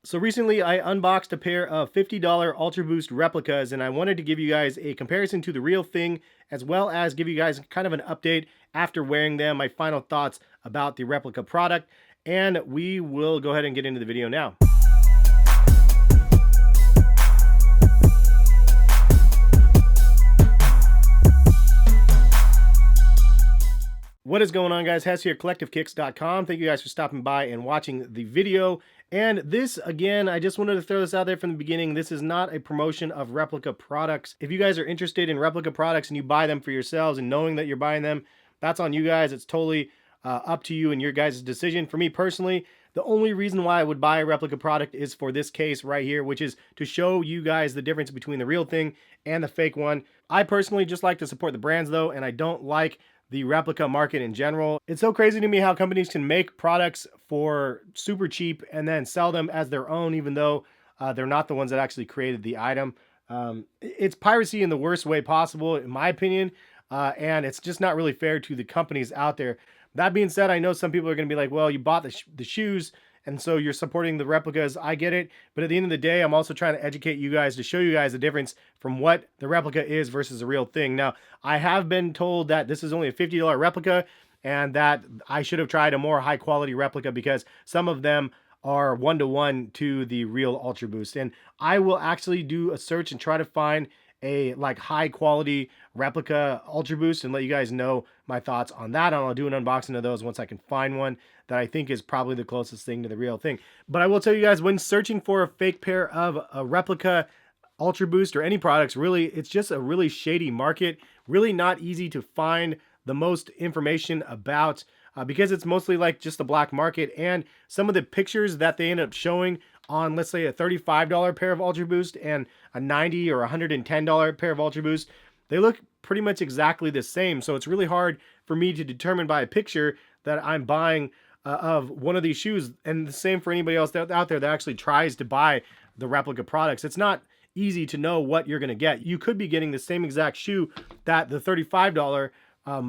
So recently I unboxed a pair of $50 UltraBOOST replicas, and I wanted to give you guys a comparison to the real thing, as well as give you guys kind of an update after wearing them, my final thoughts about the replica product, and we will go ahead and get into the video now. What is going on, guys? Hess here, CollectiveKicks.com. Thank you guys for stopping by and watching the video. And this, again, I just wanted to throw this out there from the beginning. This is not a promotion of replica products. If you guys are interested in replica products and you buy them for yourselves and knowing that you're buying them, that's on you guys. It's totally up to you and your guys' decision. For me personally, the only reason why I would buy a replica product is for this case right here, which is to show you guys the difference between the real thing and the fake one. I personally just like to support the brands though, and I don't like the replica market in general. It's so crazy to me how companies can make products for super cheap and then sell them as their own, even though they're not the ones that actually created the item. It's piracy in the worst way possible, in my opinion, and it's just not really fair to the companies out there. That being said, I know some people are going to be like, well, you bought the shoes, and so you're supporting the replicas. I get it. But at the end of the day, I'm also trying to educate you guys to show you guys the difference from what the replica is versus the real thing. Now, I have been told that this is only a $50 replica and that I should have tried a more high quality replica because some of them are 1-to-1 to the real UltraBOOST. And I will actually do a search and try to find a high quality replica UltraBOOST and let you guys know my thoughts on that. And I'll do an unboxing of those once I can find one that I think is probably the closest thing to the real thing. But I will tell you guys, when searching for a fake pair of a replica UltraBOOST or any products, really, it's just a really shady market, really not easy to find the most information about because it's mostly like just the black market, and some of the pictures that they end up showing on, let's say, a $35 pair of UltraBOOST and a $90 or $110 pair of UltraBOOST, they look pretty much exactly the same. So it's really hard for me to determine by a picture that I'm buying of one of these shoes. And the same for anybody else out there that actually tries to buy the replica products. It's not easy to know what you're going to get. You could be getting the same exact shoe that the $35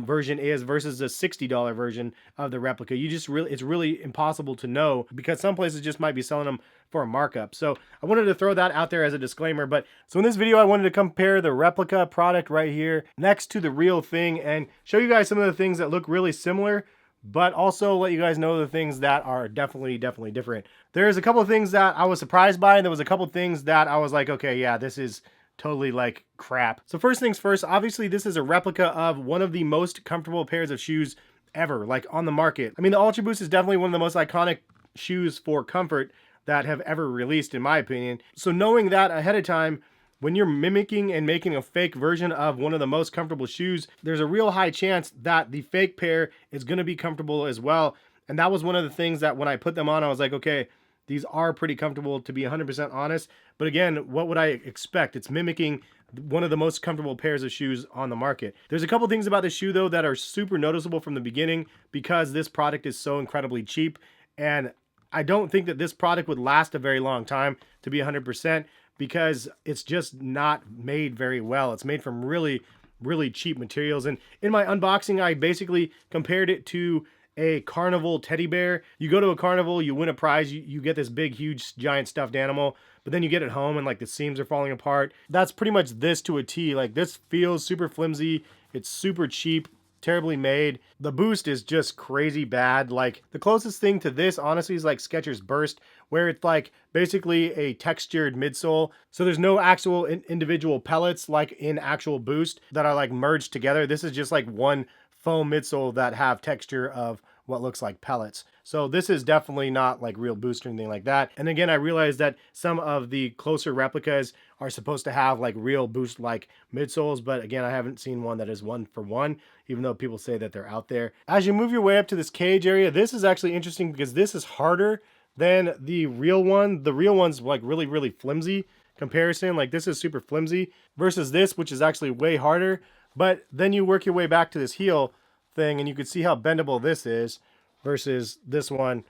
version is versus the $60 version of the replica. It's really impossible to know because some places just might be selling them for a markup. So I wanted to throw that out there as a disclaimer. But so in this video, I wanted to compare the replica product right here next to the real thing and show you guys some of the things that look really similar, but also let you guys know the things that are definitely different. There's a couple of things that I was surprised by, and there was a couple of things that I was like, okay, yeah, this is totally like crap. So first things first, obviously this is a replica of one of the most comfortable pairs of shoes ever, like on the market. I mean, the UltraBOOST is definitely one of the most iconic shoes for comfort that have ever released, in my opinion. So knowing that ahead of time, when you're mimicking and making a fake version of one of the most comfortable shoes, there's a real high chance that the fake pair is going to be comfortable as well. And that was one of the things that when I put them on, I was like, okay, these are pretty comfortable, to be 100% honest. But again, what would I expect? It's mimicking one of the most comfortable pairs of shoes on the market. There's a couple things about this shoe though that are super noticeable from the beginning because this product is so incredibly cheap. And I don't think that this product would last a very long time, to be 100%, because it's just not made very well. It's made from really cheap materials. And in my unboxing, I basically compared it to a carnival teddy bear. You go to a carnival, you win a prize, you get this big, huge, giant stuffed animal, but then you get it home and like the seams are falling apart. That's pretty much this to a T. Like, this feels super flimsy. It's super cheap, terribly made. The boost is just crazy bad. Like, the closest thing to this honestly is like Skechers Burst, where it's like basically a textured midsole. So there's no actual individual pellets like in actual Boost that are like merged together. This is just like one foam midsole that have texture of what looks like pellets. So this is definitely not like real Boost or anything like that. And again, I realized that some of the closer replicas are supposed to have like real Boost like midsoles, but again, I haven't seen one that is 1-for-1, even though people say that they're out there. As you move your way up to this cage area, this is actually interesting because this is harder than the real one. The real one's like really flimsy comparison. Like, this is super flimsy versus this, which is actually way harder. But then you work your way back to this heel thing and you can see how bendable this is versus this one.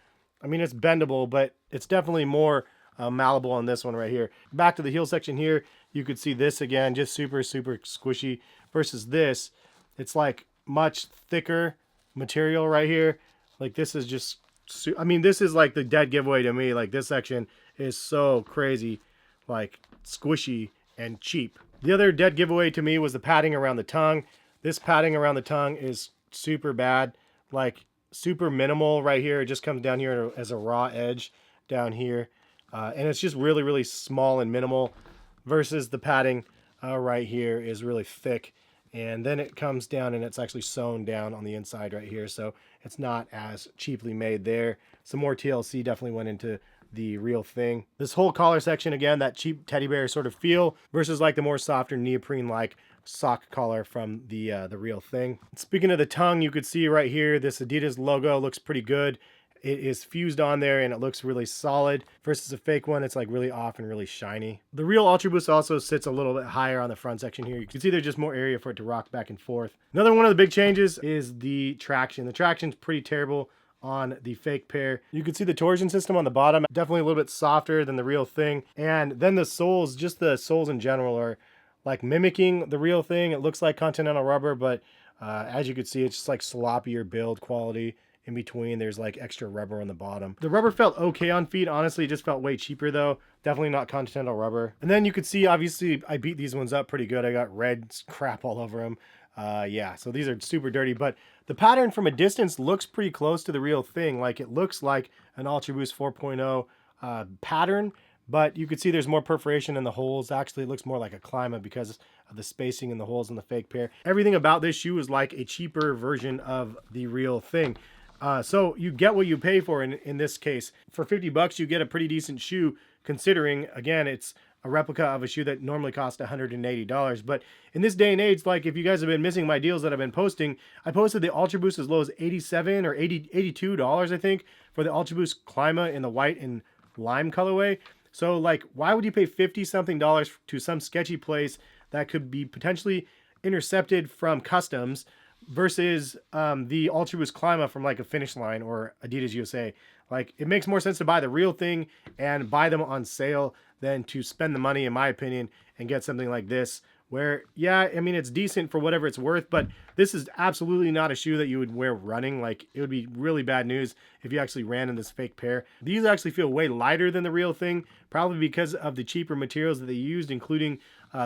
I mean, it's bendable, but it's definitely more malleable on this one right here. Back to the heel section here, you could see this again, just super squishy versus this. It's like much thicker material right here. Like, this is just, I mean, this is like the dead giveaway to me. Like, this section is so crazy, like squishy and cheap. The other dead giveaway to me was the padding around the tongue. This padding around the tongue is super bad, like super minimal right here. It just comes down here as a raw edge down here. And it's just really, really small and minimal versus the padding right here is really thick. And then it comes down and it's actually sewn down on the inside right here. So it's not as cheaply made there. Some more TLC definitely went into the real thing. This whole collar section, again, that cheap teddy bear sort of feel versus like the more softer neoprene-like sock collar from the real thing. Speaking of the tongue, you could see right here, this Adidas logo looks pretty good. It is fused on there and it looks really solid versus a fake one. It's like really off and really shiny. The real UltraBOOST also sits a little bit higher on the front section here. You can see there's just more area for it to rock back and forth. Another one of the big changes is the traction. The traction's pretty terrible on the fake pair. You can see the torsion system on the bottom, definitely a little bit softer than the real thing. And then the soles, just the soles in general, are like mimicking the real thing. It looks like Continental rubber, but as you can see, it's just like sloppier build quality. In between, there's like extra rubber on the bottom. The rubber felt okay on feet. Honestly, it just felt way cheaper though. Definitely not Continental rubber. And then you could see, obviously, I beat these ones up pretty good. I got red crap all over them. Yeah, so these are super dirty, but the pattern from a distance looks pretty close to the real thing. Like it looks like an UltraBOOST 4.0 pattern, but you could see there's more perforation in the holes. Actually, it looks more like a Clima because of the spacing in the holes in the fake pair. Everything about this shoe is like a cheaper version of the real thing. So you get what you pay for in this case. For 50 bucks, you get a pretty decent shoe considering, again, it's a replica of a shoe that normally costs $180. But in this day and age, like if you guys have been missing my deals that I've been posting, I posted the UltraBOOST as low as $87 or $82, I think, for the UltraBOOST Clima in the white and lime colorway. So like, why would you pay 50 something dollars to some sketchy place that could be potentially intercepted from customs versus the UltraBOOST Clima from like a Finish Line or Adidas USA? Like it makes more sense to buy the real thing and buy them on sale than to spend the money, in my opinion, and get something like this where, yeah, I mean, it's decent for whatever it's worth, but this is absolutely not a shoe that you would wear running. Like it would be really bad news if you actually ran in this fake pair. These actually feel way lighter than the real thing, probably because of the cheaper materials that they used, including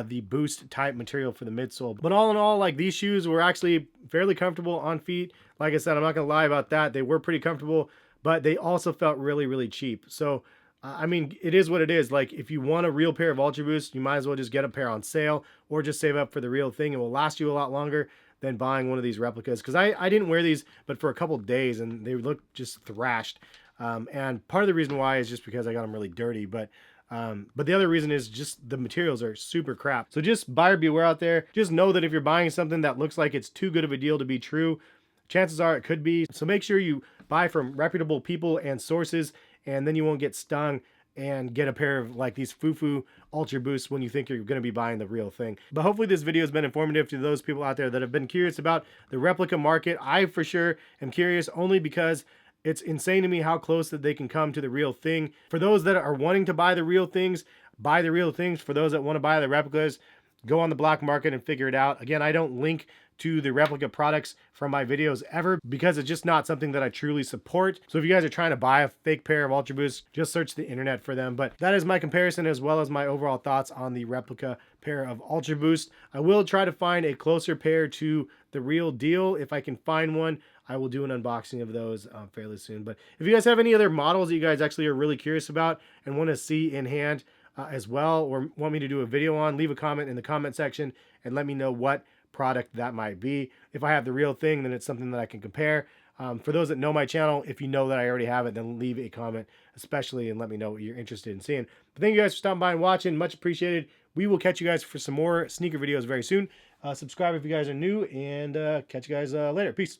the Boost type material for the midsole. But all in all, like these shoes were actually fairly comfortable on feet. Like I said, I'm not gonna lie about that. They were pretty comfortable, but they also felt really, really cheap. So I mean, it is what it is. Like if you want a real pair of UltraBOOST, you might as well just get a pair on sale or just save up for the real thing. It will last you a lot longer than buying one of these replicas. Because I didn't wear these but for a couple days and they look just thrashed. And part of the reason why is just because I got them really dirty. But the other reason is just the materials are super crap. So just buyer beware out there. Just know that if you're buying something that looks like it's too good of a deal to be true, chances are it could be. So make sure you buy from reputable people and sources, and then you won't get stung and get a pair of like these foo-foo UltraBOOSTs when you think you're going to be buying the real thing. But hopefully this video has been informative to those people out there that have been curious about the replica market. I for sure am curious only because it's insane to me how close that they can come to the real thing. For those that are wanting to buy the real things, buy the real things. For those that want to buy the replicas, go on the black market and figure it out. Again, I don't link to the replica products from my videos ever because it's just not something that I truly support. So if you guys are trying to buy a fake pair of UltraBOOST, just search the internet for them. But that is my comparison as well as my overall thoughts on the replica pair of UltraBOOST. I will try to find a closer pair to the real deal. If I can find one, I will do an unboxing of those fairly soon. But if you guys have any other models that you guys actually are really curious about and want to see in hand as well, or want me to do a video on, leave a comment in the comment section and let me know what product that might be. If I have the real thing, then it's something that I can compare. For those that know my channel, if you know that I already have it, then leave a comment, especially, and let me know what you're interested in seeing. But thank you guys for stopping by and watching. Much appreciated. We will catch you guys for some more sneaker videos very soon. Subscribe if you guys are new, and catch you guys later. Peace.